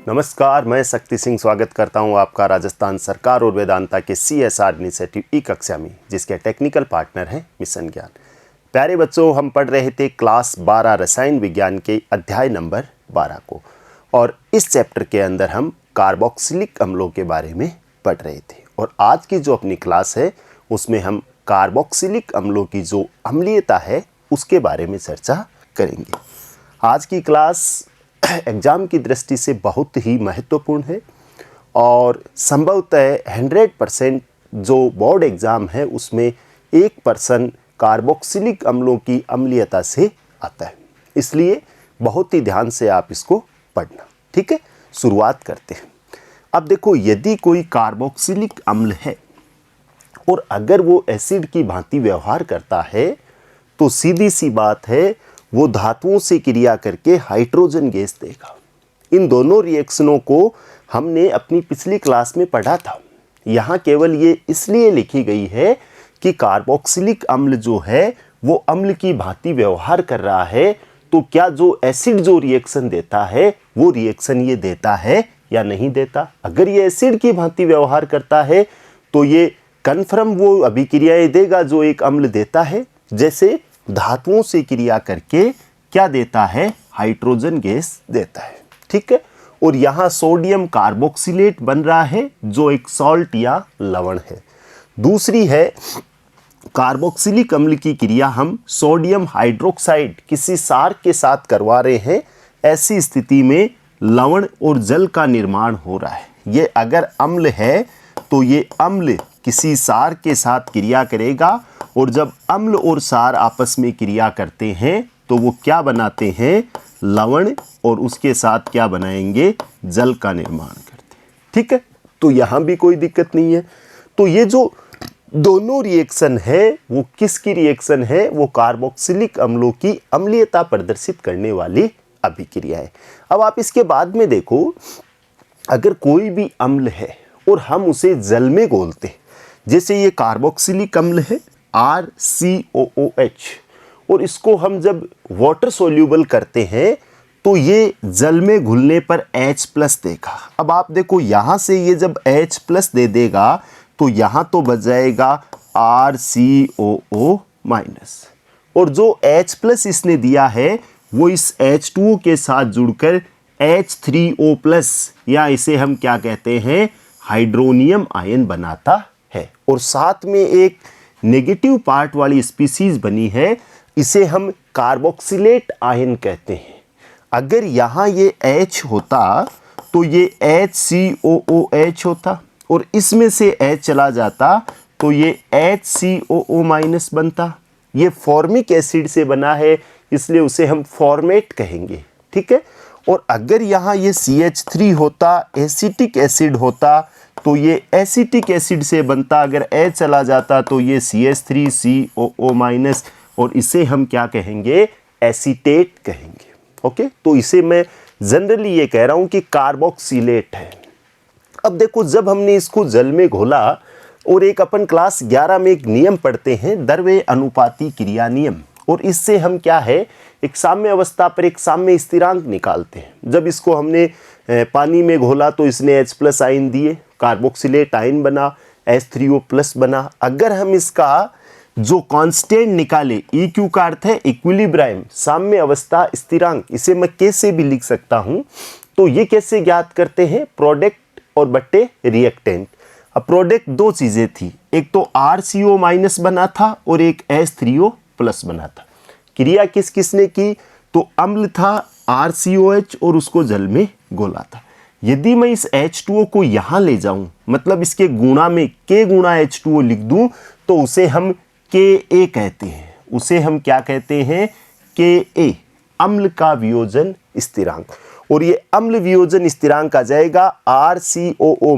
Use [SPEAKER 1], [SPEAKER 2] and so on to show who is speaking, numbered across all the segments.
[SPEAKER 1] नमस्कार, मैं शक्ति सिंह स्वागत करता हूं आपका राजस्थान सरकार और वेदांता के CSR इनिशिएटिव ई कक्षा में, जिसके टेक्निकल पार्टनर हैं मिशन ज्ञान। प्यारे बच्चों, हम पढ़ रहे थे क्लास 12 रसायन विज्ञान के अध्याय नंबर 12 को, और इस चैप्टर के अंदर हम कार्बोक्सिलिक अम्लों के बारे में पढ़ रहे थे। और आज की जो अपनी क्लास है उसमें हम कार्बोक्सिलिक अम्लों की जो अम्लीयता है उसके बारे में चर्चा करेंगे। आज की क्लास एग्ज़ाम की दृष्टि से बहुत ही महत्वपूर्ण है और संभवतः 100% जो बोर्ड एग्ज़ाम है उसमें 1% कार्बोक्सिलिक अम्लों की अम्लीयता से आता है, इसलिए बहुत ही ध्यान से आप इसको पढ़ना। ठीक है, शुरुआत करते हैं। अब देखो, यदि कोई कार्बोक्सिलिक अम्ल है और अगर वो एसिड की भांति व्यवहार करता है तो सीधी सी बात है, वो धातुओं से क्रिया करके हाइड्रोजन गैस देगा। इन दोनों रिएक्शनों को हमने अपनी पिछली क्लास में पढ़ा था। यहाँ केवल ये इसलिए लिखी गई है कि कार्बोक्सिलिक अम्ल जो है वो अम्ल की भांति व्यवहार कर रहा है, तो क्या जो एसिड जो रिएक्शन देता है वो रिएक्शन ये देता है या नहीं देता। अगर ये एसिड की भांति व्यवहार करता है तो ये कन्फर्म वो अभिक्रियाएं देगा जो एक अम्ल देता है, जैसे धातुओं से क्रिया करके क्या देता है, हाइड्रोजन गैस देता है। ठीक है, और यहाँ सोडियम कार्बोक्सिलेट बन रहा है जो एक सॉल्ट या लवण है। दूसरी है, कार्बोक्सिलिक अम्ल की क्रिया हम सोडियम हाइड्रोक्साइड किसी सार के साथ करवा रहे हैं। ऐसी स्थिति में लवण और जल का निर्माण हो रहा है। ये अगर अम्ल है तो ये अम्ल किसी सार के साथ क्रिया करेगा, और जब अम्ल और सार आपस में क्रिया करते हैं तो वो क्या बनाते हैं, लवण, और उसके साथ क्या बनाएंगे, जल का निर्माण करते हैं। ठीक है, तो यहाँ भी कोई दिक्कत नहीं है। तो ये जो दोनों रिएक्शन है वो किसकी रिएक्शन है, वो कार्बोक्सिलिक अम्लों की अम्लीयता प्रदर्शित करने वाली अभिक्रिया है। अब आप इसके बाद में देखो, अगर कोई भी अम्ल है और हम उसे जल में घोलते हैं, जैसे ये कार्बोक्सिलिक अम्ल है RCOOH, और इसको हम जब वाटर सोल्यूबल करते हैं तो ये जल में घुलने पर H+ देगा। अब आप देखो, यहाँ से ये जब H+ दे देगा तो यहाँ तो बच जाएगा RCOO-, और जो H+ इसने दिया है वो इस H2O के साथ जुड़कर H3O+, या इसे हम क्या कहते हैं, हाइड्रोनियम आयन बनाता है। और साथ में एक नेगेटिव पार्ट वाली स्पीसीज बनी है, इसे हम कार्बोक्सिलेट आयन कहते हैं। अगर यहाँ ये H होता तो ये HCOOH होता, और इसमें से H चला जाता तो ये HCOO- बनता। ये फॉर्मिक एसिड से बना है, इसलिए उसे हम फॉर्मेट कहेंगे। ठीक है, और अगर यहाँ ये CH3 होता, एसिटिक एसिड होता, तो ये एसिटिक एसिड से बनता। अगर H चला जाता तो ये CH3COO-, और इसे हम क्या कहेंगे, एसीटेट कहेंगे। ओके, तो इसे मैं जनरली ये कह रहा हूँ कि कार्बोक्सिलेट है। अब देखो, जब हमने इसको जल में घोला, और एक अपन क्लास 11 में एक नियम पढ़ते हैं, द्रव्य अनुपाती क्रिया नियम, और इससे हम क्या है, एक साम्य अवस्था पर एक साम्य स्थिरांक निकालते हैं। जब इसको हमने पानी में घोला तो इसने H+ आयन दिए, कार्बोक्सिलेट आयन बना, H3O+ बना। अगर हम इसका जो कांस्टेंट निकाले, EQ का अर्थ है इक्विलिब्रियम, साम्य अवस्था स्थिरांक, इसे मैं कैसे भी लिख सकता हूँ। तो ये कैसे ज्ञात करते हैं, प्रोडक्ट और बट्टे रिएक्टेंट। अब प्रोडक्ट दो चीज़ें थी, एक तो RCO- बना था और एक H3O+ बना था। क्रिया किस किसने की, तो अम्ल था RCOH और उसको जल में घोला था। यदि मैं इस H2O को यहाँ ले जाऊं, मतलब इसके गुणा में K गुणा H2O लिख दूं, तो उसे हम Ka कहते हैं। उसे हम क्या कहते हैं, Ka, अम्ल का वियोजन स्थिरांक। और ये अम्ल वियोजन स्थिरांक आ जाएगा RCOO-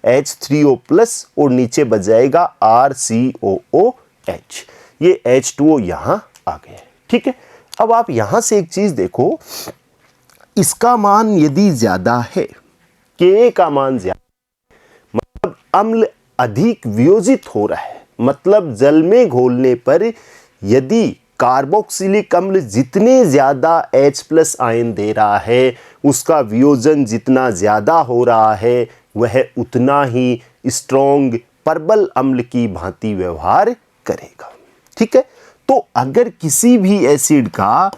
[SPEAKER 1] H3O+, और नीचे बच जाएगा RCOOH। ये H2O यहाँ आ गया है। ठीक है, अब आप यहाँ से एक चीज़ देखो, इसका मान यदि ज़्यादा है, Ka का मान ज़्यादा, मतलब अम्ल अधिक वियोजित हो रहा है, मतलब जल में घोलने पर यदि कार्बोक्सिलिक अम्ल जितने ज़्यादा H+ आयन दे रहा है उसका वियोजन जितना ज़्यादा हो रहा है वह उतना ही स्ट्रॉन्ग प्रबल अम्ल की भांति व्यवहार करेगा। ठीक है, तो अगर किसी भी एसिड का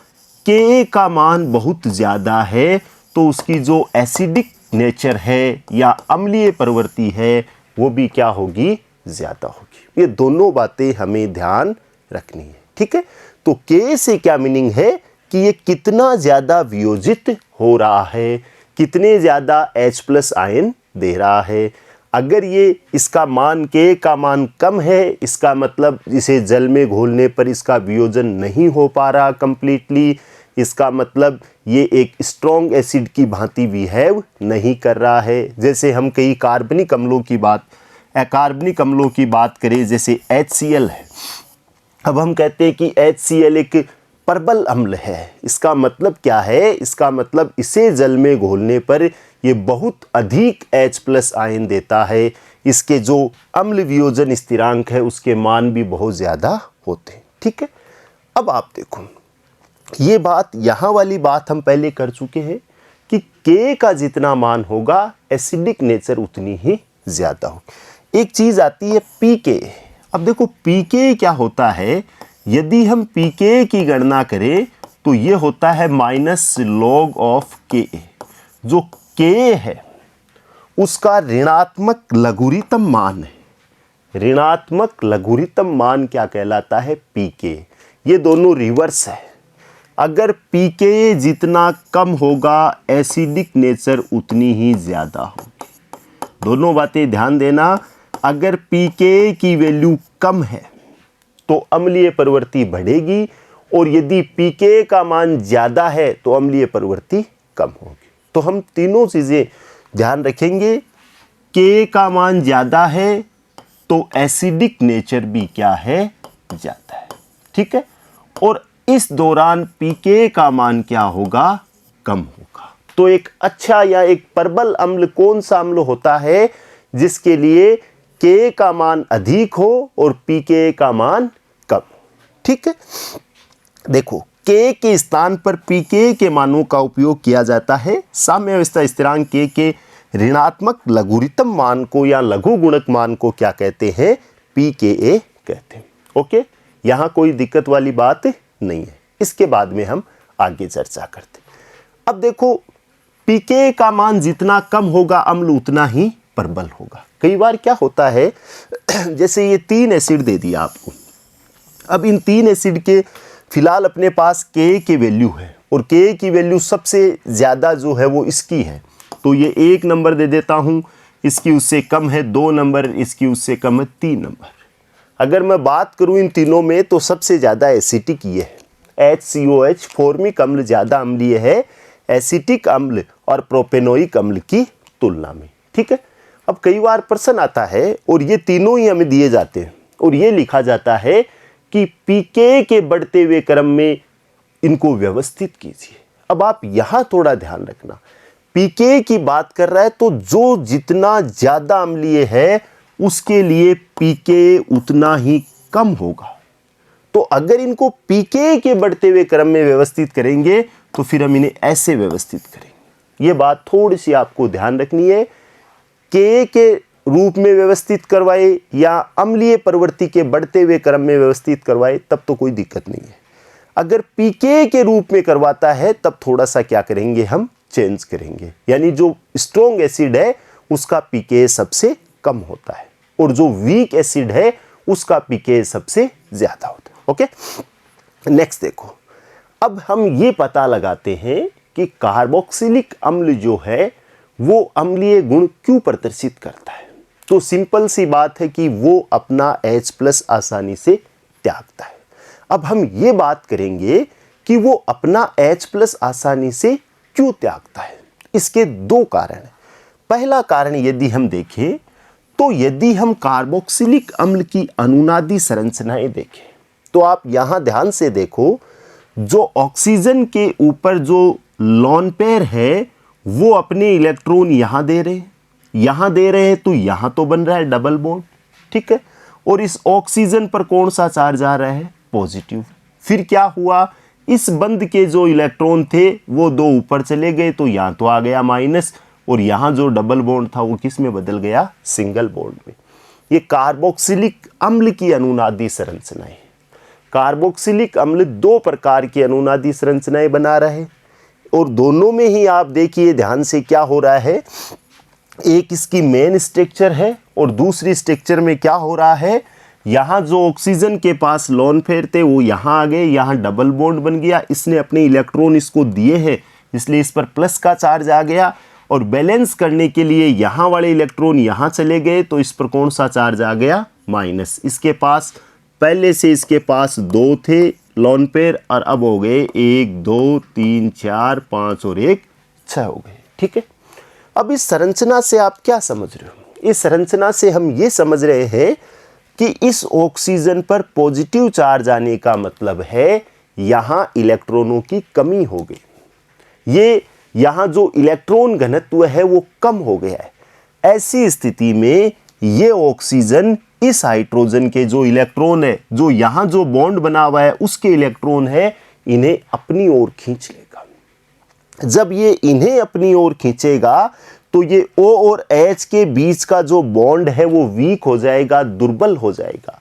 [SPEAKER 1] Ka का मान बहुत ज़्यादा है तो उसकी जो एसिडिक नेचर है या अम्लीय प्रवृत्ति है वो भी क्या होगी, ज़्यादा होगी। ये दोनों बातें हमें ध्यान रखनी है। ठीक है, तो K से क्या मीनिंग है कि ये कितना ज़्यादा वियोजित हो रहा है, कितने ज़्यादा H+ आयन दे रहा है। अगर ये इसका मान K का मान कम है, इसका मतलब इसे जल में घोलने पर इसका वियोजन नहीं हो पा रहा कंप्लीटली, इसका मतलब ये एक स्ट्रॉन्ग एसिड की भांति बिहेव नहीं कर रहा है। जैसे हम कई कार्बनिक अम्लों की बात करें, जैसे HCl है। अब हम कहते हैं कि HCl एक प्रबल अम्ल है। इसका मतलब क्या है, इसका मतलब इसे जल में घोलने पर ये बहुत अधिक H+ आयन देता है। इसके जो अम्ल वियोजन स्थिरांक है उसके मान भी बहुत ज़्यादा होते हैं। ठीक है, अब आप देखो ये बात, यहाँ वाली बात हम पहले कर चुके हैं कि K का जितना मान होगा एसिडिक नेचर उतनी ही ज़्यादा होगी। एक चीज़ आती है pK। अब देखो pK क्या होता है, यदि हम pK की गणना करें तो ये होता है -log(Ka). जो K है उसका ऋणात्मक लघुरितम मान है। ऋणात्मक लघुरितम मान क्या कहलाता है, pK। ये दोनों रिवर्स है। अगर pK जितना कम होगा एसिडिक नेचर उतनी ही ज़्यादा होगी। दोनों बातें ध्यान देना, अगर pK की वैल्यू कम है तो अम्लीय प्रवृत्ति बढ़ेगी और यदि pK का मान ज़्यादा है तो अम्लीय प्रवृत्ति कम होगी। तो हम तीनों चीज़ें ध्यान रखेंगे, K का मान ज़्यादा है तो एसिडिक नेचर भी क्या है, ज़्यादा है। ठीक है, और इस दौरान pK का मान क्या होगा, कम होगा। तो एक अच्छा या एक प्रबल अम्ल कौन सा अम्ल होता है, जिसके लिए K का मान अधिक हो और pK का मान कम। ठीक है, देखो K के स्थान पर pK के मानों का उपयोग किया जाता है। साम्यावस्था स्थिरांक K के ऋणात्मक लघुरितम मान को या लघु गुणक मान को क्या कहते हैं, pKa कहते हैं। ओके, यहाँ कोई दिक्कत वाली बात नहीं है। इसके बाद में हम आगे चर्चा करते हैं। अब देखो pK का मान जितना कम होगा अम्ल उतना ही प्रबल होगा। कई बार क्या होता है, जैसे ये 3 एसिड दे दिया आपको। अब इन 3 एसिड के फिलहाल अपने पास K की वैल्यू है और K की वैल्यू सबसे ज़्यादा जो है वो इसकी है, तो ये 1 नंबर दे देता हूँ, इसकी उससे कम है 2 नंबर, इसकी उससे कम है 3 नंबर। अगर मैं बात करूं इन तीनों में तो सबसे ज़्यादा एसिटिक ये है। HCOH फॉर्मिक अम्ल ज़्यादा अम्लीय है एसिटिक अम्ल और प्रोपेनोइक अम्ल की तुलना में। ठीक है, अब कई बार प्रश्न आता है और ये तीनों ही हमें दिए जाते हैं और ये लिखा जाता है कि pK के बढ़ते हुए क्रम में इनको व्यवस्थित कीजिए। अब आप यहाँ थोड़ा ध्यान रखना, pK की बात कर रहा है तो जो जितना ज़्यादा अम्लीय है उसके लिए pK उतना ही कम होगा। तो अगर इनको pK के बढ़ते हुए क्रम में व्यवस्थित करेंगे तो फिर हम इन्हें ऐसे व्यवस्थित करेंगे। ये बात थोड़ी सी आपको ध्यान रखनी है, K के रूप में व्यवस्थित करवाए या अम्लीय प्रवृत्ति के बढ़ते हुए क्रम में व्यवस्थित करवाए तब तो कोई दिक्कत नहीं है। अगर pK के रूप में करवाता है तब थोड़ा सा क्या करेंगे, हम चेंज करेंगे, यानी जो स्ट्रॉन्ग एसिड है उसका pK सबसे कम होता है और जो वीक एसिड है उसका pK सबसे ज़्यादा होता है। ओके, नेक्स्ट देखो, अब हम ये पता लगाते हैं कि कार्बोक्सिलिक अम्ल जो है वो अम्लीय गुण क्यों प्रदर्शित करता है। तो सिंपल सी बात है कि वो अपना H+ आसानी से त्यागता है। अब हम ये बात करेंगे कि वो अपना H+ आसानी से क्यों त्यागता है। इसके 2 कारण हैं। पहला कारण यदि हम देखें तो यदि हम कार्बोक्सिलिक अम्ल की अनुनादी संरचनाएं देखें तो आप यहाँ ध्यान से देखो, जो ऑक्सीजन के ऊपर जो लोन पेयर है वो अपने इलेक्ट्रॉन यहाँ दे रहे हैं, तो यहाँ तो बन रहा है डबल बॉन्ड। ठीक है, और इस ऑक्सीजन पर कौन सा चार्ज आ रहा है, पॉजिटिव। फिर क्या हुआ इस बंद के जो इलेक्ट्रॉन थे वो 2 ऊपर चले गए, तो यहाँ तो आ गया माइनस, और यहाँ जो डबल बॉन्ड था वो किस में बदल गया, सिंगल बॉन्ड में। ये कार्बोक्सिलिक अम्ल की अनुनादी संरचना है। कार्बोक्सिलिक अम्ल 2 प्रकार की अनुनादी संरचनाएं बना रहे हैं, और दोनों में ही आप देखिए ध्यान से क्या हो रहा है, एक इसकी मेन स्ट्रक्चर है और दूसरी स्ट्रक्चर में क्या हो रहा है, यहाँ जो ऑक्सीजन के पास लोन पेयर थे वो यहाँ आ गए, यहाँ डबल बॉन्ड बन गया, इसने अपने इलेक्ट्रॉन इसको दिए हैं इसलिए इस पर प्लस का चार्ज आ गया, और बैलेंस करने के लिए यहाँ वाले इलेक्ट्रॉन यहाँ चले गए तो इस पर कौन सा चार्ज आ गया, माइनस। इसके पास पहले से इसके पास 2 थे लोन पेयर, और अब हो गए 1 2 3 4 5 और 1 6 हो गए। ठीक है, अब इस संरचना से आप क्या समझ रहे हो, इस संरचना से हम ये समझ रहे हैं कि इस ऑक्सीजन पर पॉजिटिव चार्ज आने का मतलब है यहाँ इलेक्ट्रॉनों की कमी हो गई, ये यहाँ जो इलेक्ट्रॉन घनत्व है वो कम हो गया है। ऐसी स्थिति में ये ऑक्सीजन इस हाइड्रोजन के जो इलेक्ट्रॉन है, जो यहाँ जो बॉन्ड बना हुआ है उसके इलेक्ट्रॉन है, इन्हें अपनी ओर खींच लेगा। जब ये इन्हें अपनी ओर खींचेगा तो ये O और H के बीच का जो बॉन्ड है वो वीक हो जाएगा, दुर्बल हो जाएगा।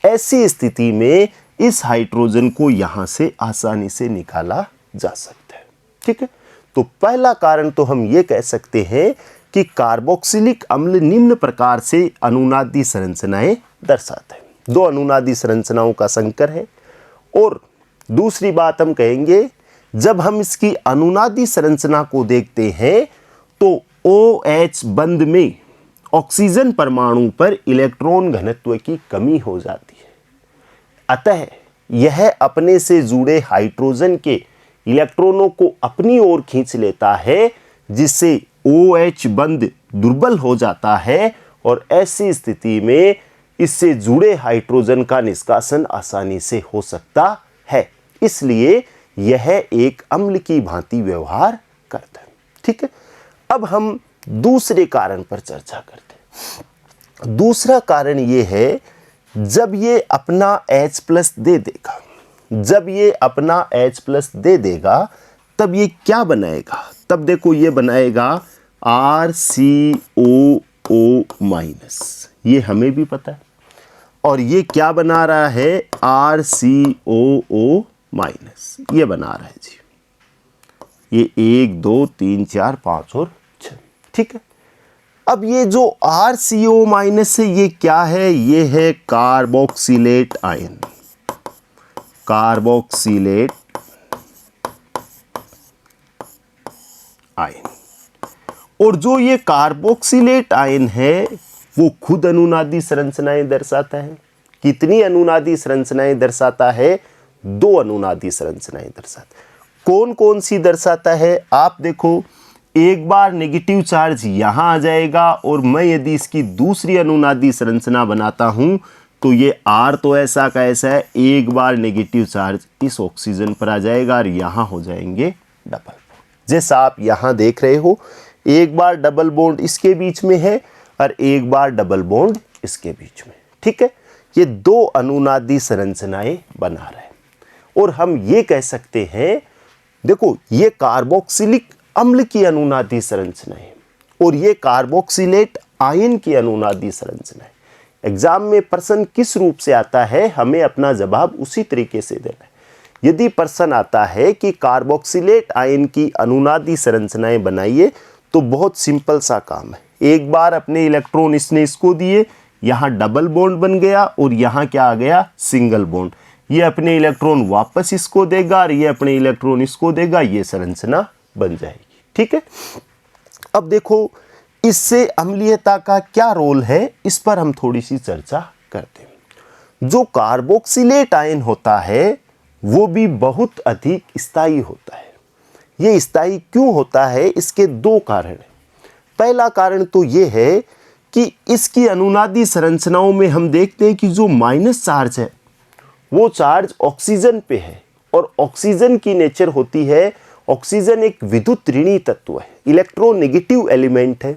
[SPEAKER 1] ऐसी स्थिति में इस हाइड्रोजन को यहां से आसानी से निकाला जा सकता है। ठीक है, तो पहला कारण तो हम ये कह सकते हैं कि कार्बोक्सिलिक अम्ल निम्न प्रकार से अनुनादी संरचनाएं दर्शाता है। 2 अनुनादी संरचनाओं का संकर है। और दूसरी बात हम कहेंगे, जब हम इसकी अनुनादी संरचना को देखते हैं तो OH बंध में ऑक्सीजन परमाणु पर इलेक्ट्रॉन घनत्व की कमी हो जाती है, अतः यह अपने से जुड़े हाइड्रोजन के इलेक्ट्रॉनों को अपनी ओर खींच लेता है, जिससे OH बंध दुर्बल हो जाता है, और ऐसी स्थिति में इससे जुड़े हाइड्रोजन का निष्कासन आसानी से हो सकता है। इसलिए यह एक अम्ल की भांति व्यवहार करता है। ठीक है, अब हम दूसरे कारण पर चर्चा करते हैं। दूसरा कारण यह है, जब ये अपना H+ दे देगा, जब ये अपना H+ दे देगा तब ये क्या बनाएगा, तब देखो ये बनाएगा RCOO-, ये हमें भी पता है। और ये क्या बना रहा है, RCOO-, ये बना रहा है जी, ये 1 2 3 4 5 और 6। ठीक है, अब ये जो RCO- है ये क्या है, ये है कार्बोक्सिलेट आयन, कार्बोक्सिलेट आयन। और जो ये कार्बोक्सिलेट आयन है वो खुद अनुनादी संरचनाएं दर्शाता है। कितनी अनुनादी संरचनाएं दर्शाता है, 2 अनुनादी संरचनाएं दर्शाता है। कौन कौन सी दर्शाता है, आप देखो, एक बार नेगेटिव चार्ज यहां आ जाएगा, और मैं यदि इसकी दूसरी अनुनादी संरचना बनाता हूं तो ये R तो ऐसा का ऐसा है, एक बार नेगेटिव चार्ज इस ऑक्सीजन पर आ जाएगा और यहां हो जाएंगे डबल बॉन्ड। जैसा आप यहां देख रहे हो, एक बार डबल बॉन्ड इसके बीच में है और एक बार डबल बॉन्ड इसके बीच में। ठीक है, ये 2 अनुनादी संरचनाएं बना रहे हैं। और हम ये कह सकते हैं, देखो ये कार्बोक्सिलिक अम्ल की अनुनादी संरचना है और ये कार्बोक्सिलेट आयन की अनुनादी संरचना है। एग्जाम में प्रश्न किस रूप से आता है, हमें अपना जवाब उसी तरीके से देना है। यदि प्रश्न आता है कि कार्बोक्सिलेट आयन की अनुनादी संरचनाएं बनाइए, तो बहुत सिंपल सा काम है। एक बार अपने इलेक्ट्रॉन इसने इसको दिए, यहाँ डबल बॉन्ड बन गया और यहाँ क्या आ गया, सिंगल बॉन्ड। ये अपने इलेक्ट्रॉन वापस इसको देगा और ये अपने इलेक्ट्रॉन इसको देगा, ये संरचना बन जाएगी। ठीक है, अब देखो इससे अम्लीयता का क्या रोल है, इस पर हम थोड़ी सी चर्चा करते हैं। जो कार्बोक्सिलेट आयन होता है वो भी बहुत अधिक स्थायी होता है। ये स्थायी क्यों होता है, इसके 2 कारण हैं। पहला कारण तो ये है कि इसकी अनुनादी संरचनाओं में हम देखते हैं कि जो माइनस चार्ज है वो चार्ज ऑक्सीजन पे है, और ऑक्सीजन की नेचर होती है, ऑक्सीजन एक विद्युत ऋणी तत्व है, इलेक्ट्रोनेगेटिव एलिमेंट है,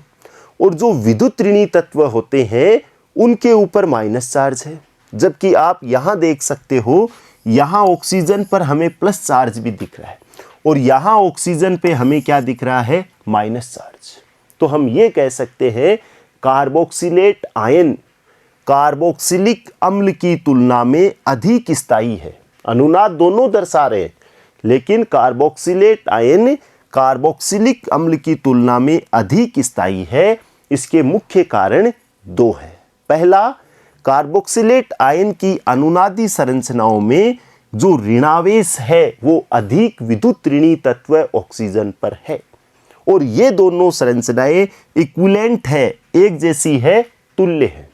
[SPEAKER 1] और जो विद्युत ऋणी तत्व होते हैं उनके ऊपर माइनस चार्ज है। जबकि आप यहाँ देख सकते हो यहाँ ऑक्सीजन पर हमें प्लस चार्ज भी दिख रहा है और यहाँ ऑक्सीजन पे हमें क्या दिख रहा है, माइनस चार्ज। तो हम ये कह सकते हैं कार्बोक्सिलेट आयन कार्बोक्सिलिक अम्ल की तुलना में अधिक स्थायी है। अनुनाद दोनों दर्शा रहे हैं, लेकिन कार्बोक्सिलेट आयन कार्बोक्सिलिक अम्ल की तुलना में अधिक स्थायी है। इसके मुख्य कारण दो हैं। पहला, कार्बोक्सिलेट आयन की अनुनादी संरचनाओं में जो ऋणावेश है वो अधिक विद्युत ऋणी तत्व ऑक्सीजन पर है और ये दोनों संरचनाएं इक्विवेलेंट है, एक जैसी है, तुल्य है।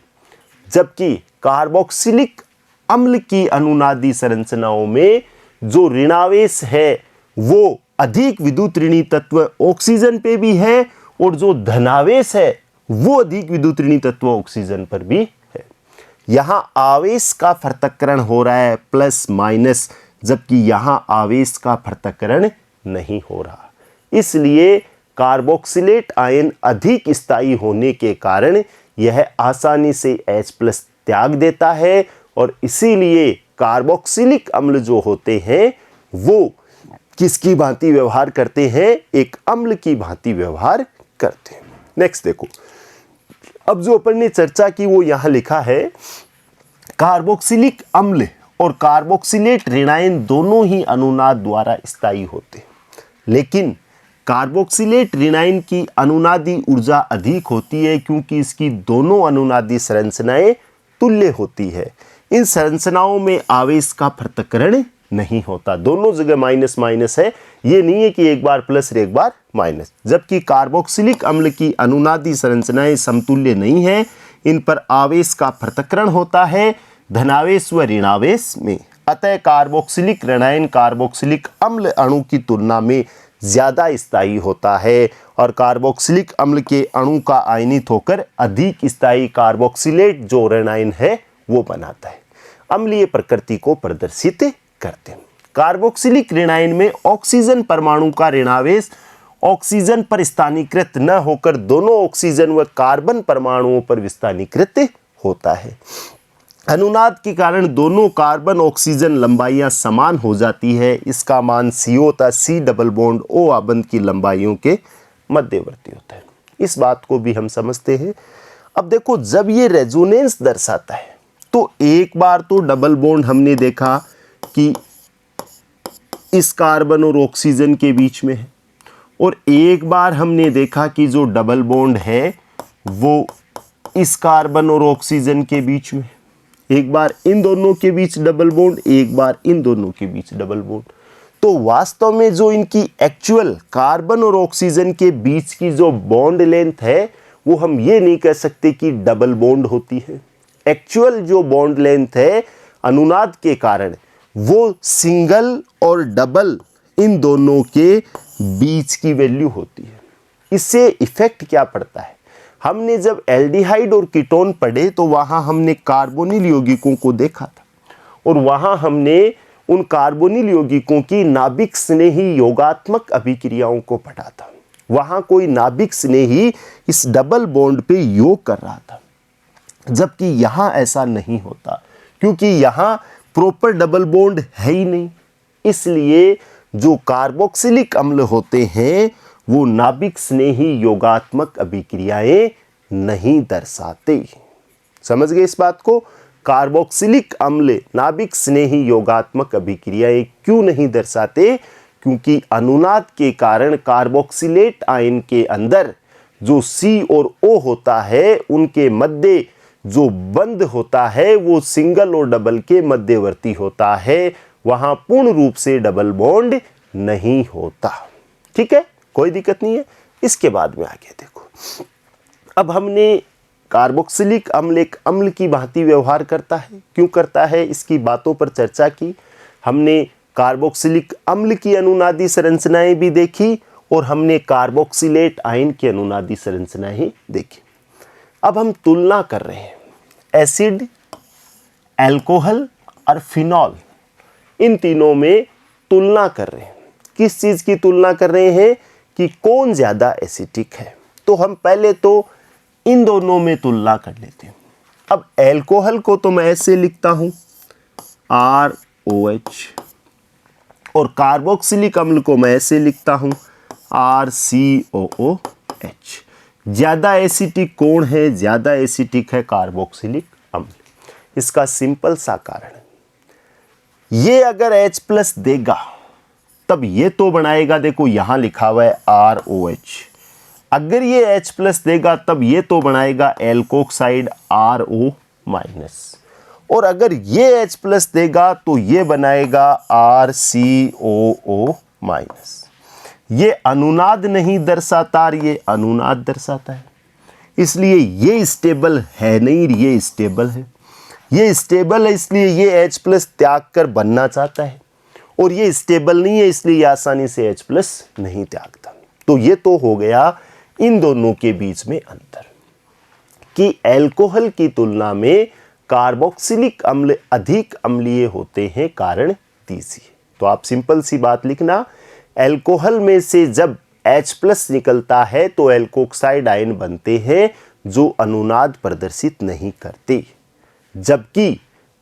[SPEAKER 1] जबकि कार्बोक्सिलिक अम्ल की अनुनादी संरचनाओं में जो ऋणावेश है वो अधिक विद्युत ऋणी तत्व ऑक्सीजन पे भी है और जो धनावेश है वो अधिक विद्युत ऋणी तत्व ऑक्सीजन पर भी है। यहां आवेश का पृथक्करण हो रहा है प्लस माइनस, जबकि यहां आवेश का पृथक्करण नहीं हो रहा। इसलिए कार्बोक्सिलेट आयन अधिक स्थायी होने के कारण यह आसानी से H+ त्याग देता है और इसीलिए कार्बोक्सिलिक अम्ल जो होते हैं वो किसकी भांति व्यवहार करते हैं, एक अम्ल की भांति व्यवहार करते हैं। नेक्स्ट देखो, अब जो अपन ने चर्चा की वो यहां लिखा है कार्बोक्सिलिक अम्ल और कार्बोक्सिलेट ऋणायन दोनों ही अनुनाद द्वारा स्थायी होते हैं, लेकिन कार्बोक्सिलेट ऋणायन की अनुनादी ऊर्जा अधिक होती है क्योंकि इसकी दोनों अनुनादी संरचनाएं तुल्य होती है। इन संरचनाओं में आवेश का पृथक्करण नहीं होता, दोनों जगह माइनस माइनस है, ये नहीं है कि एक बार प्लस और एक बार माइनस। जबकि कार्बोक्सिलिक अम्ल की अनुनादी संरचनाएं समतुल्य नहीं है, इन पर आवेश का पृथक्करण होता है धनावेश व ऋणावेश में। अतः कार्बोक्सिलिक ऋणायन कार्बोक्सिलिक अम्ल अणु की तुलना में ज्यादा स्थायी होता है और कार्बोक्सिलिक अम्ल के अणु का आयनित होकर अधिक स्थायी कार्बोक्सिलेट जो ऋणायन है वो बनाता है, अम्लीय प्रकृति को प्रदर्शित करते हैं। कार्बोक्सिलिक ऋणायन में ऑक्सीजन परमाणु का ऋणावेश ऑक्सीजन पर स्थानीकृत न होकर दोनों ऑक्सीजन व कार्बन परमाणुओं पर विस्थानीकृत होता है। अनुनाद के कारण दोनों कार्बन ऑक्सीजन लंबाइयां समान हो जाती है। इसका मान C होता है, C डबल बॉन्ड O आबंध की लंबाइयों के मध्यवर्ती होता है। इस बात को भी हम समझते हैं। अब देखो, जब ये रेजोनेंस दर्शाता है तो एक बार तो डबल बॉन्ड हमने देखा कि इस कार्बन और ऑक्सीजन के बीच में है और एक बार हमने देखा कि जो डबल बॉन्ड है वो इस कार्बन और ऑक्सीजन के बीच में, एक बार इन दोनों के बीच डबल बॉन्ड, एक बार इन दोनों के बीच डबल बॉन्ड। तो वास्तव में जो इनकी एक्चुअल कार्बन और ऑक्सीजन के बीच की जो बॉन्ड लेंथ है वो हम ये नहीं कह सकते कि डबल बॉन्ड होती है। एक्चुअल जो बॉन्ड लेंथ है अनुनाद के कारण वो सिंगल और डबल इन दोनों के बीच की वैल्यू होती है। इससे इफेक्ट क्या पड़ता है, हमने जब एल्डिहाइड और कीटोन पढ़े तो वहां हमने कार्बोनिल यौगिकों को देखा था और वहां हमने उन कार्बोनिल यौगिकों की नाभिक स्नेही योगात्मक अभिक्रियाओं को पढ़ा था। वहां कोई नाभिक स्नेही इस डबल बॉन्ड पे योग कर रहा था, जबकि यहां ऐसा नहीं होता क्योंकि यहां प्रॉपर डबल बॉन्ड है ही नहीं। इसलिए जो कार्बोक्सिलिक अम्ल होते हैं वो नाभिक स्नेही योगात्मक अभिक्रियाएं नहीं दर्शाते। समझ गए इस बात को? कार्बोक्सिलिक अम्ल नाभिक स्नेही योगात्मक अभिक्रियाएं क्यों नहीं दर्शाते? क्योंकि अनुनाद के कारण कार्बोक्सिलेट आयन के अंदर जो C और O होता है उनके मध्य जो बंध होता है वो सिंगल और डबल के मध्यवर्ती होता है, वहां पूर्ण रूप से डबल बॉन्ड नहीं होता। ठीक है, कोई दिक्कत नहीं है। इसके बाद में आगे देखो, अब हमने कार्बोक्सिलिक अम्ल एक अम्ल की भांति व्यवहार करता है, क्यों करता है इसकी बातों पर चर्चा की। हमने कार्बोक्सिलिक अम्ल की अनुनादी संरचनाएं भी देखी और हमने कार्बोक्सिलेट आयन की अनुनादी संरचनाएं देखी। अब हम तुलना कर रहे हैं एसिड, अल्कोहल और फिनॉल, इन तीनों में तुलना कर रहे हैं। किस चीज की तुलना कर रहे हैं कि कौन ज्यादा एसिडिक है। तो हम पहले तो इन दोनों में तुलना कर लेते हैं। अब अल्कोहल को तो मैं ऐसे लिखता हूं OH, और कार्बोक्सिलिक अम्ल को मैं ऐसे लिखता हूं RCOOH। ज़्यादा एसिटिक कौन है? ज़्यादा एसिटिक है कार्बोक्सिलिक अम्ल। इसका सिंपल सा कारण है, ये अगर H+ देगा तब ये तो बनाएगा, देखो यहां लिखा हुआ है ROH। अगर ये H+ देगा तब ये तो बनाएगा एल्कोक्साइड RO-, और अगर ये H+ देगा तो ये बनाएगा RCOO-। ये अनुनाद नहीं दर्शाता, ये अनुनाद दर्शाता है, इसलिए ये स्टेबल है नहीं, ये स्टेबल है। ये स्टेबल है इसलिए ये H+ त्याग कर बनना चाहता है, और ये स्टेबल नहीं है इसलिए ये आसानी से H+ नहीं त्यागता। तो ये तो हो गया इन दोनों के बीच में अंतर कि अल्कोहल की तुलना में कार्बोक्सिलिक अम्ल अधिक अम्लीय होते हैं। कारण दीजिए। तो आप सिंपल सी बात लिखना, अल्कोहल में से जब H+ निकलता है तो एल्कोक्साइड आयन बनते हैं जो अनुनाद प्रदर्शित नहीं करते, जबकि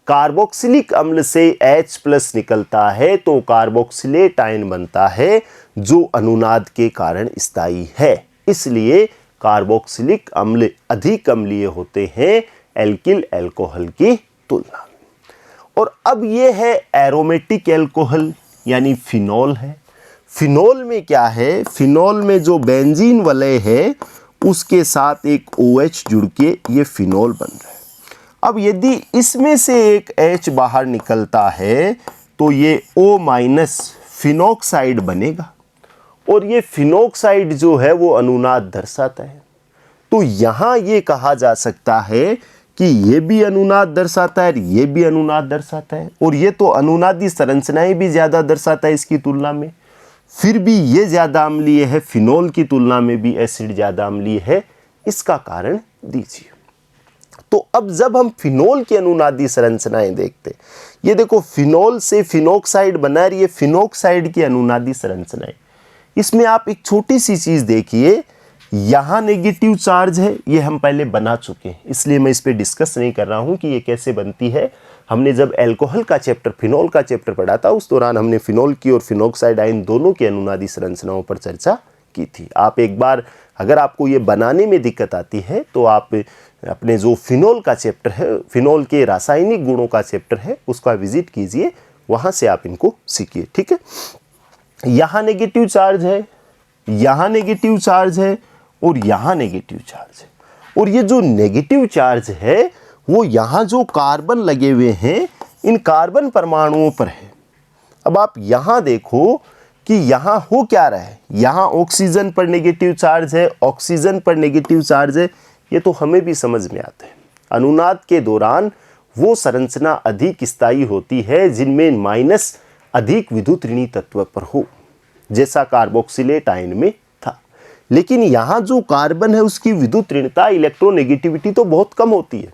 [SPEAKER 1] कार्बोक्सिलिक अम्ल से H+ निकलता है तो कार्बोक्सिलेट आयन बनता है जो अनुनाद के कारण स्थायी है। इसलिए कार्बोक्सिलिक अम्ल अधिक अम्लीय होते हैं एल्किल अल्कोहल की तुलना में। और अब ये है एरोमेटिक अल्कोहल यानी फिनॉल है। फिनॉल में क्या है? फिनॉल में जो बेंजीन वलय है उसके साथ एक OH जुड़ के ये फिनॉल बन रहा है। अब यदि इसमें से एक H बाहर निकलता है तो ये O- फिनोक्साइड बनेगा, और ये फिनोक्साइड जो है वो अनुनाद दर्शाता है। तो यहाँ ये कहा जा सकता है कि ये भी अनुनाद दर्शाता है, ये भी अनुनाद दर्शाता है, और ये तो अनुनादी संरचनाएं भी ज़्यादा दर्शाता है इसकी तुलना में। फिर भी ये ज़्यादा अम्लीय है, फिनॉल की तुलना में भी एसिड ज़्यादा अम्लीय है। इसका कारण दीजिए। तो अब जब हम फिनॉल की अनुनादी संरचनाएं देखते, ये देखो फिनॉल से फिनोक्साइड बना रही है, फिनोक्साइड की अनुनादी संरचनाएं। इसमें आप एक छोटी सी चीज़ देखिए, यहाँ नेगेटिव चार्ज है, ये हम पहले बना चुके हैं, इसलिए मैं इस पर डिस्कस नहीं कर रहा हूँ कि ये कैसे बनती है। हमने जब अल्कोहल का चैप्टर, फिनॉल का चैप्टर पढ़ा था, उस दौरान हमने फिनॉल की और फिनोक्साइड आयन दोनों की अनुनादी संरचनाओं पर चर्चा की थी। आप एक बार अगर आपको ये बनाने में दिक्कत आती है तो आप अपने जो फिनॉल का चैप्टर है, फिनॉल के रासायनिक गुणों का चैप्टर है, उसका विजिट कीजिए, वहाँ से आप इनको सीखिए। ठीक है, यहाँ नेगेटिव चार्ज है, यहाँ नेगेटिव चार्ज है, और यहाँ नेगेटिव चार्ज है। और ये जो नेगेटिव चार्ज है वो यहाँ जो कार्बन लगे हुए हैं इन कार्बन परमाणुओं पर है। अब आप यहाँ देखो कि यहाँ हो क्या रहा है, यहाँ ऑक्सीजन पर नेगेटिव चार्ज है, ऑक्सीजन पर नेगेटिव चार्ज है। ये तो हमें भी समझ में आता है। अनुनाद के दौरान वो संरचना अधिक स्थायी होती है जिनमें माइनस अधिक विद्युत ऋणी तत्व पर हो, जैसा कार्बोक्सिलेट आयन में था। लेकिन यहाँ जो कार्बन है उसकी विद्युत ऋणता, इलेक्ट्रोनेगेटिविटी तो बहुत कम होती है,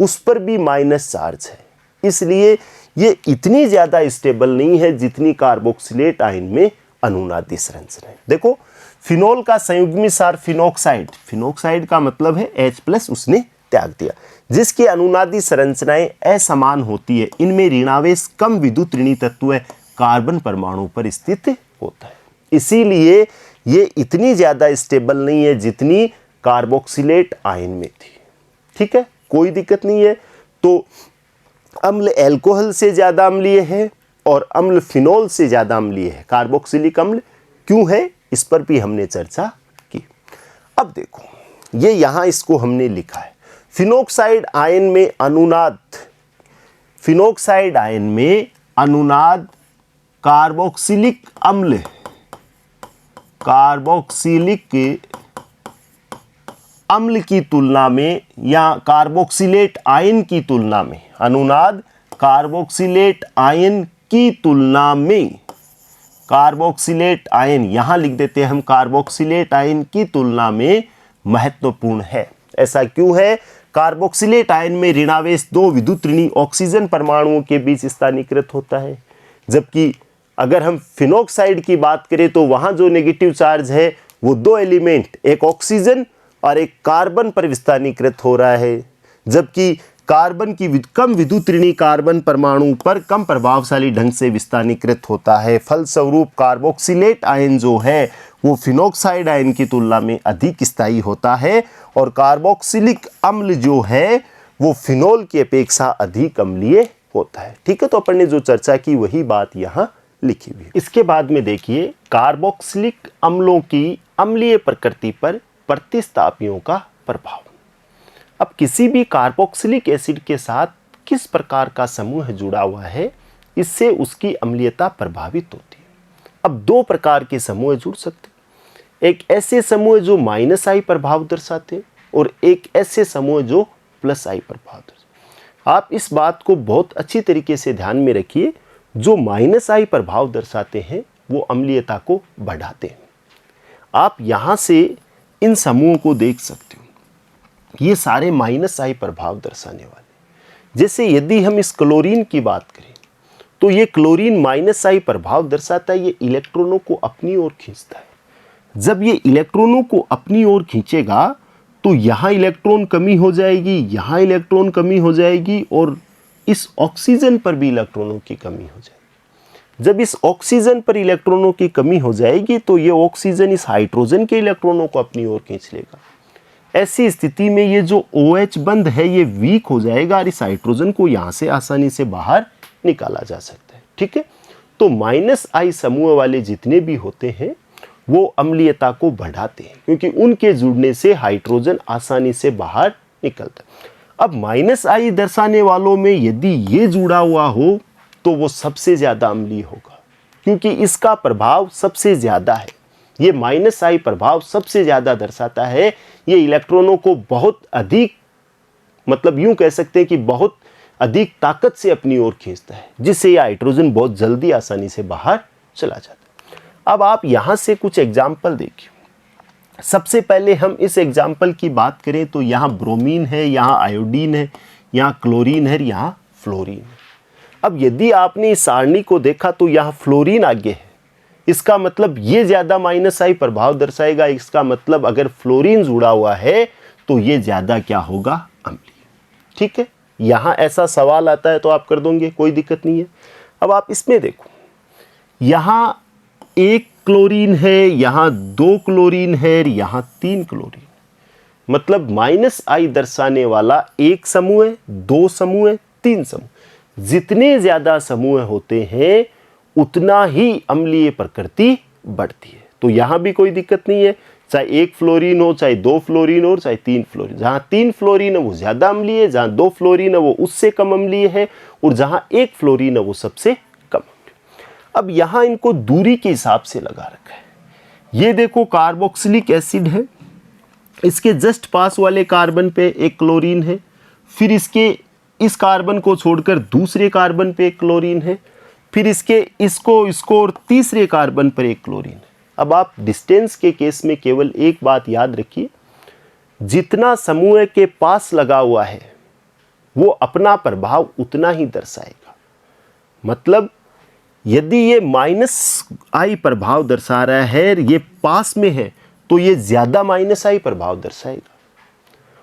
[SPEAKER 1] उस पर भी माइनस चार्ज है। इसलिए ये इतनी ज़्यादा स्टेबल नहीं है जितनी कार्बोक्सिलेट आयन में अनुनादी संरचना है। देखो फिनॉल का संयुग्मी सार फिनोक्साइड, फिनोक्साइड का मतलब है H+ उसने त्याग दिया, जिसकी अनुनादी संरचनाएं असमान होती है। इनमें ऋणावेश कम विद्युत ऋणी तत्व कार्बन परमाणु पर स्थित होता है। इसीलिए ये इतनी ज़्यादा स्टेबल नहीं है जितनी कार्बोक्सिलेट आयन में थी। ठीक है, कोई दिक्कत नहीं है। तो अम्ल अल्कोहल से ज़्यादा अम्लीय है और अम्ल फिनॉल से ज़्यादा अम्लीय है। कार्बोक्सिलिक अम्ल क्यों है, इस पर भी हमने चर्चा की। अब देखो ये यहाँ इसको हमने लिखा है, फिनोक्साइड आयन में अनुनाद, फिनोक्साइड आयन में अनुनाद कार्बोक्सिलिक अम्ल, कार्बोक्सिलिक अम्ल की तुलना में या कार्बोक्सिलेट आयन की तुलना में, अनुनाद कार्बोक्सिलेट आयन की तुलना में, कार्बोक्सिलेट आयन यहां लिख देते हैं हम, कार्बोक्सिलेट आयन की तुलना में महत्वपूर्ण है। ऐसा क्यों है? कार्बोक्सिलेट आयन में ऋणावेश 2 विद्युत ऋणी ऑक्सीजन परमाणुओं के बीच स्थानीकृत होता है, जबकि अगर हम फिनोक्साइड की बात करें तो वहां जो नेगेटिव चार्ज है वो 2 एलिमेंट, एक ऑक्सीजन और एक कार्बन पर स्थानीकृत हो रहा है, जबकि कार्बन की कम विद्युत ऋणी कार्बन परमाणु पर कम प्रभावशाली ढंग से विस्थानीकृत होता है। फलस्वरूप कार्बोक्सिलेट आयन जो है वो फिनोक्साइड आयन की तुलना में अधिक स्थायी होता है और कार्बोक्सिलिक अम्ल जो है वो फिनोल की अपेक्षा अधिक अम्लीय होता है। ठीक है, तो अपन ने जो चर्चा की वही बात यहाँ लिखी हुई है। इसके बाद में देखिए कार्बोक्सिलिक अम्लों की अम्लीय प्रकृति पर प्रतिस्थापियों का प्रभाव। अब किसी भी कार्बोक्सिलिक एसिड के साथ किस प्रकार का समूह जुड़ा हुआ है, इससे उसकी अम्लीयता प्रभावित होती है। अब दो प्रकार के समूह जुड़ सकते हैं, एक ऐसे समूह जो -I प्रभाव दर्शाते हैं और एक ऐसे समूह जो +I प्रभाव दर्शाते हैं। आप इस बात को बहुत अच्छी तरीके से ध्यान में रखिए, जो -I प्रभाव दर्शाते हैं वो अम्लीयता को बढ़ाते हैं। आप यहाँ से इन समूहों को देख सकते हो, ये सारे -I प्रभाव दर्शाने वाले। जैसे यदि हम इस क्लोरीन की बात करें तो ये क्लोरीन -I प्रभाव दर्शाता है, ये इलेक्ट्रॉनों को अपनी ओर खींचता है। जब ये इलेक्ट्रॉनों को अपनी ओर खींचेगा तो यहाँ इलेक्ट्रॉन कमी हो जाएगी, यहाँ इलेक्ट्रॉन कमी हो जाएगी और इस ऑक्सीजन पर भी इलेक्ट्रॉनों की कमी हो जाएगी। जब इस ऑक्सीजन पर इलेक्ट्रॉनों की कमी हो जाएगी तो ये ऑक्सीजन इस हाइड्रोजन के इलेक्ट्रॉनों को अपनी ओर खींच लेगा। ऐसी स्थिति में ये जो OH बंध है ये वीक हो जाएगा और इस हाइड्रोजन को यहाँ से आसानी से बाहर निकाला जा सकता है। ठीक है, तो -I समूह वाले जितने भी होते हैं वो अम्लीयता को बढ़ाते हैं, क्योंकि उनके जुड़ने से हाइड्रोजन आसानी से बाहर निकलता है। अब -I दर्शाने वालों में यदि ये जुड़ा हुआ हो तो वो सबसे ज़्यादा अम्लीय होगा, क्योंकि इसका प्रभाव सबसे ज़्यादा है। ये -I प्रभाव सबसे ज़्यादा दर्शाता है। ये इलेक्ट्रॉनों को बहुत अधिक, मतलब यूं कह सकते हैं कि बहुत अधिक ताकत से अपनी ओर खींचता है, जिससे ये हाइड्रोजन बहुत जल्दी आसानी से बाहर चला जाता है। अब आप यहाँ से कुछ एग्जाम्पल देखिए। सबसे पहले हम इस एग्जाम्पल की बात करें तो यहाँ ब्रोमीन है, यहाँ आयोडीन है, यहाँ क्लोरीन है, यहाँ फ्लोरीन है। अब यदि आपने इस सारणी को देखा तो यहाँ फ्लोरीन आगे है, इसका मतलब ये ज़्यादा -I प्रभाव दर्शाएगा। इसका मतलब अगर फ्लोरीन जुड़ा हुआ है तो ये ज़्यादा क्या होगा, अम्लीय। ठीक है, यहाँ ऐसा सवाल आता है तो आप कर दोगे, कोई दिक्कत नहीं है। अब आप इसमें देखो, यहाँ 1 क्लोरीन है, यहाँ 2 क्लोरीन है, यहाँ 3 क्लोरीन, मतलब -I दर्शाने वाला 1 समूह है, 2 समूह है, 3 समूह। जितने ज़्यादा समूह होते हैं उतना ही अम्लीय प्रकृति बढ़ती है। तो यहाँ भी कोई दिक्कत नहीं है, चाहे 1 फ्लोरीन हो, चाहे 2 फ्लोरीन हो, चाहे 3 फ्लोरीन। जहाँ 3 फ्लोरीन है वो ज़्यादा अम्लीय है, जहाँ 2 फ्लोरीन है वो उससे कम अम्लीय है, और जहाँ 1 फ्लोरीन है वो सबसे कम अम्लीय। अब यहाँ इनको दूरी के हिसाब से लगा रखा है। ये देखो कार्बोक्सिलिक एसिड है, इसके जस्ट पास वाले कार्बन पे 1 क्लोरीन है, फिर इसके इस कार्बन को छोड़कर दूसरे कार्बन पे 1 क्लोरीन है, फिर इसको और तीसरे कार्बन पर 1 क्लोरीन है। अब आप डिस्टेंस के केस में केवल एक बात याद रखिए, जितना समूह के पास लगा हुआ है वो अपना प्रभाव उतना ही दर्शाएगा। मतलब यदि ये -I प्रभाव दर्शा रहा है, ये पास में है, तो ये ज़्यादा -I प्रभाव दर्शाएगा,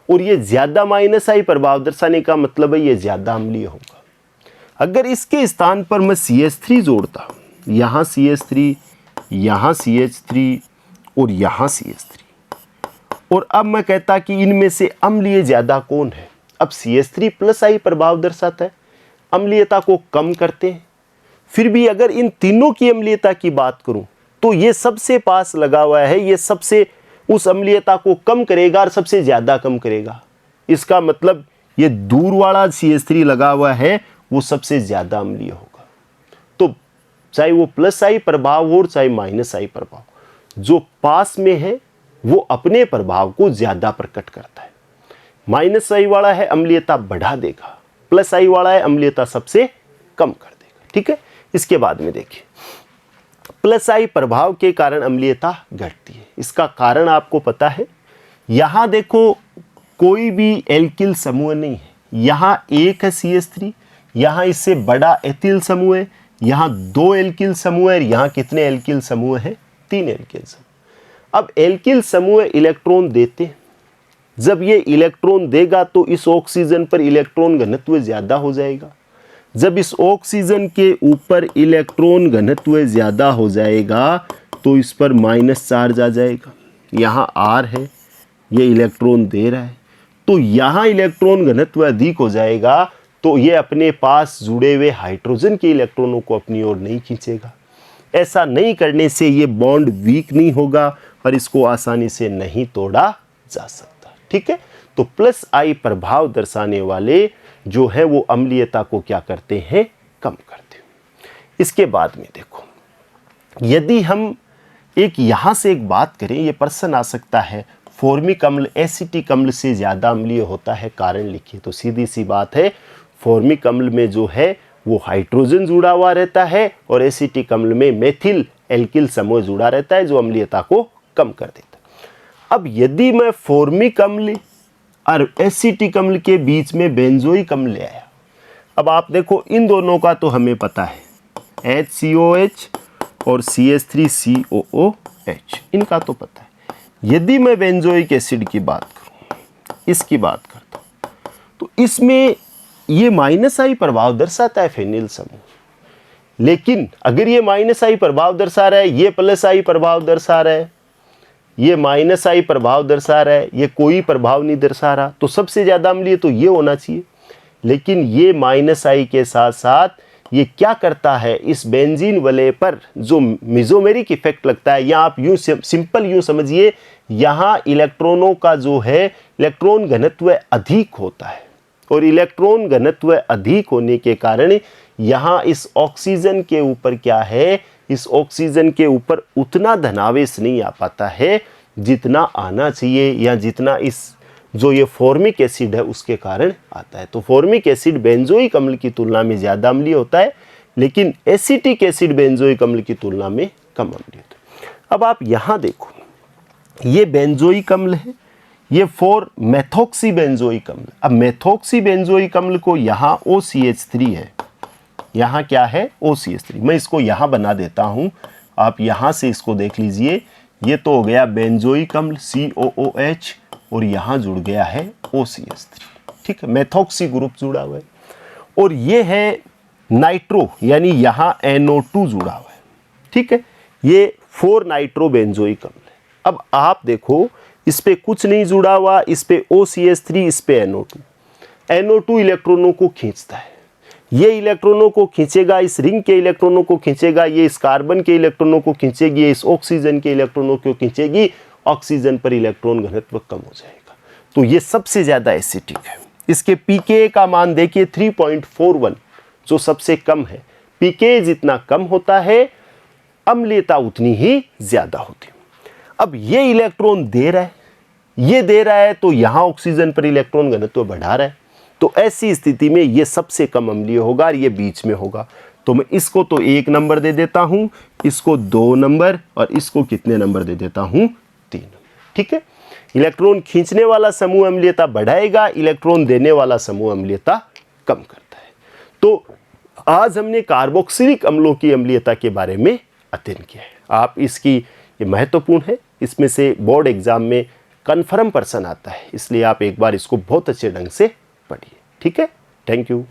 [SPEAKER 1] और ये ज़्यादा -I प्रभाव दर्शाने का मतलब है ये ज़्यादा अम्लीय होगा। अगर इसके स्थान पर मैं CH3 जोड़ता हूँ, यहाँ CH3, यहाँ CH3 और यहाँ CH3, और अब मैं कहता कि इनमें से अम्लीय ज़्यादा कौन है। अब CH3 +I प्रभाव दर्शाता है, अम्लीयता को कम करते हैं। फिर भी अगर इन तीनों की अम्लीयता की बात करूँ तो ये सबसे पास लगा हुआ है, ये सबसे उस अम्लीयता को कम करेगा और सबसे ज़्यादा कम करेगा। इसका मतलब ये दूर वाला CH3 लगा हुआ है वो सबसे ज़्यादा अम्लीय होगा। तो चाहे वो +I प्रभाव हो चाहे -I प्रभाव, जो पास में है वो अपने प्रभाव को ज़्यादा प्रकट करता है। -I वाला है अम्लीयता बढ़ा देगा, +I वाला है अम्लीयता सबसे कम कर देगा। ठीक है, इसके बाद में देखिए +I प्रभाव के कारण अम्लीयता घटती है। इसका कारण आपको पता है, यहाँ देखो कोई भी एल्किल समूह नहीं है, यहाँ 1 है CH3, यहाँ इससे बड़ा एथिल समूह है, यहाँ 2 एल्किल समूह है, यहाँ कितने एल्किल समूह है, 3 एल्किल समूह। अब एल्किल समूह इलेक्ट्रॉन देते हैं, जब ये इलेक्ट्रॉन देगा तो इस ऑक्सीजन पर इलेक्ट्रॉन घनत्व ज़्यादा हो जाएगा। जब इस ऑक्सीजन के ऊपर इलेक्ट्रॉन घनत्व ज़्यादा हो जाएगा तो इस पर माइनस चार्ज आ जाएगा। यहाँ R है, ये इलेक्ट्रॉन दे रहा है, तो यहाँ इलेक्ट्रॉन घनत्व अधिक हो जाएगा तो ये अपने पास जुड़े हुए हाइड्रोजन के इलेक्ट्रॉनों को अपनी ओर नहीं खींचेगा। ऐसा नहीं करने से ये बॉन्ड वीक नहीं होगा और इसको आसानी से नहीं तोड़ा जा सकता। ठीक है, तो प्लस आई प्रभाव दर्शाने वाले जो है वो अम्लीयता को क्या करते हैं, कम करते हैं। इसके बाद में देखो, यदि हम एक यहाँ से एक बात करें, ये प्रश्न आ सकता है फॉर्मिक अम्ल एसिटिक अम्ल से ज़्यादा अम्लीय होता है, कारण लिखिए। तो सीधी सी बात है, फॉर्मिक अम्ल में जो है वो हाइड्रोजन जुड़ा हुआ रहता है और एसिटिक अम्ल में मेथिल एल्किल समूह जुड़ा रहता है जो अम्लीयता को कम कर देता है। अब यदि मैं फॉर्मिक अम्ल और एसिटिक अम्ल के बीच में बेंजोइक अम्ल ले आया, अब आप देखो इन दोनों का तो हमें पता है HCOH और CH3COOH, इनका तो पता है। यदि मैं बेंजोइक एसिड की बात करूं, इसकी बात करता हूं, तो इसमें ये माइनस आई प्रभाव दर्शाता है फेनिल समूह, लेकिन अगर ये माइनस आई प्रभाव दर्शा रहा है, ये प्लस आई प्रभाव दर्शा रहा है, ये माइनस आई प्रभाव दर्शा रहा है, ये कोई प्रभाव नहीं दर्शा रहा, तो सबसे ज़्यादा अम्लीय तो ये होना चाहिए। लेकिन ये माइनस आई के साथ साथ ये क्या करता है, इस बेंजीन वलय पर जो मेसोमेरिक इफेक्ट लगता है, या आप यूँ सिंपल यूँ समझिए, यहाँ इलेक्ट्रॉनों का जो है इलेक्ट्रॉन घनत्व अधिक होता है और इलेक्ट्रॉन घनत्व अधिक होने के कारण यहाँ इस ऑक्सीजन के ऊपर क्या है, इस ऑक्सीजन के ऊपर उतना धनावेश नहीं आ पाता है जितना आना चाहिए, या जितना इस जो ये फॉर्मिक एसिड है उसके कारण आता है। तो फॉर्मिक एसिड बेंजोइक अम्ल की तुलना में ज़्यादा अम्लीय होता है, लेकिन एसिटिक एसिड बेंजोइक अम्ल की तुलना में कम अम्लीय होता है। अब आप यहाँ देखो, ये बेंजोइक अम्ल है, ये 4 मेथॉक्सी बेंजोइक अम्ल। अब मेथॉक्सी बेंजोइक अम्ल को यहाँ OCH3 है, यहाँ क्या है OCH3, मैं इसको यहाँ बना देता हूँ, आप यहाँ से इसको देख लीजिए। ये तो हो गया बेंजोइक अम्ल COOH और यहाँ जुड़ गया है OCH3। ठीक है, मेथॉक्सी ग्रुप जुड़ा हुआ है। और ये है नाइट्रो, यानी यहाँ NO2 जुड़ा हुआ है। ठीक है, ये 4 नाइट्रो बेंजोइक अम्ल है। अब आप देखो, इस पे कुछ नहीं जुड़ा हुआ, इस पे OCH3, इस पे NO2। NO2 इलेक्ट्रॉनों को खींचता है, ये इलेक्ट्रॉनों को खींचेगा, इस रिंग के इलेक्ट्रॉनों को खींचेगा, ये इस कार्बन के इलेक्ट्रॉनों को खींचेगी, ये इस ऑक्सीजन के इलेक्ट्रॉनों को खींचेगी, ऑक्सीजन पर इलेक्ट्रॉन घनत्व कम हो जाएगा। तो ये सबसे ज़्यादा एसिटिक है। इसके pKa का मान देखिए 3.41, जो सबसे कम है। pKa जितना कम होता है, अम्लीयता उतनी ही ज़्यादा होती है। अब ये इलेक्ट्रॉन दे रहा है, ये दे रहा है, तो यहाँ ऑक्सीजन पर इलेक्ट्रॉन घनत्व बढ़ा रहा है, तो ऐसी स्थिति में ये सबसे कम अम्लीय होगा और ये बीच में होगा। तो मैं इसको तो 1 नंबर दे देता हूँ, इसको 2 नंबर, और इसको कितने नंबर दे देता हूँ, 3 नंबर। ठीक है, इलेक्ट्रॉन खींचने वाला समूह अम्लीयता बढ़ाएगा, इलेक्ट्रॉन देने वाला समूह अम्लीयता कम करता है। तो आज हमने कार्बोक्सिलिक अम्लों की अम्लीयता के बारे में अध्ययन किया है। आप इसकी, ये महत्वपूर्ण है, इसमें से बोर्ड एग्जाम में कन्फर्म प्रश्न आता है, इसलिए आप एक बार इसको बहुत अच्छे ढंग से पढ़िए। ठीक है, थैंक यू।